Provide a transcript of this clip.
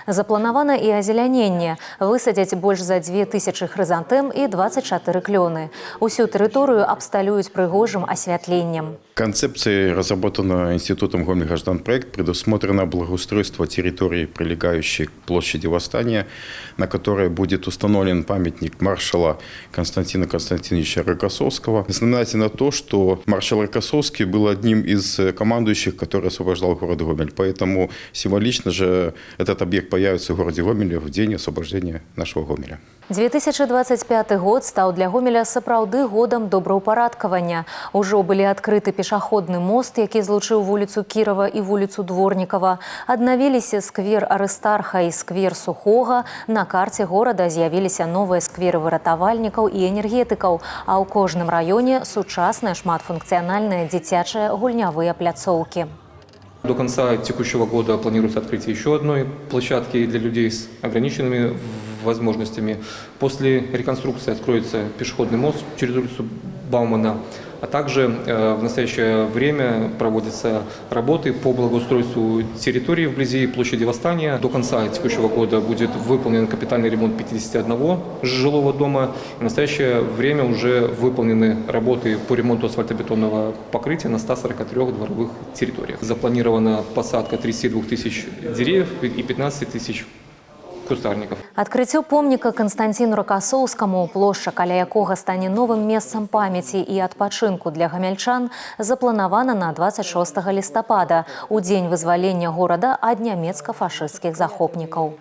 Запланавана і азеляненне. Высадзяць больш за 2000 хрызантэм і 24 клёны. Усю тэрыторыю абсталююць прыгожым асвятленнем. Концепцией, разработанной Институтом Гомель-Граждан-проект, предусмотрено благоустройство территории, прилегающей к площади Восстания, на которой будет установлен памятник маршала Константина Константиновича Рокоссовского. Знаменательно то, что маршал Рокоссовский был одним из командующих, который освобождал город Гомель. Поэтому символично же этот объект появится в городе Гомеле в день освобождения нашего Гомеля. 2025 год стаў для Гомеля сапраўды годам добраўпарадкавання. Ужо былі адкрыты пешаходны мост, які злучыў вуліцу Кірова і вуліцу Дворнікава. Аднавіліся сквер Арыстарха і сквер Сухога. На карце горада з'явіліся новыя скверы выратавальнікаў і энергетыкаў, а ў кожным раёне сучасныя шматфункцыянальныя дзіцячыя гульнявыя пляцоўкі. До конца текущего года планируется открытие еще одной площадки для людей с ограниченными возможностями. После реконструкции откроется пешеходный мост через улицу Баумана. А также в настоящее время проводятся работы по благоустройству территории вблизи площади Восстания. До конца текущего года будет выполнен капитальный ремонт 51 жилого дома. В настоящее время уже выполнены работы по ремонту асфальтобетонного покрытия на 143 дворовых территориях. Запланирована посадка 32 тысяч деревьев и 15 тысяч кустарников. Адкрыццё помніка Константину Рокоссовскому, плошча, каля якога стане новым месцам памяці і адпачынку для гамяльчан, запланавана на 26 лістапада, у дзень вызвалення горада ад нямецка-фашысцкіх захопнікаў.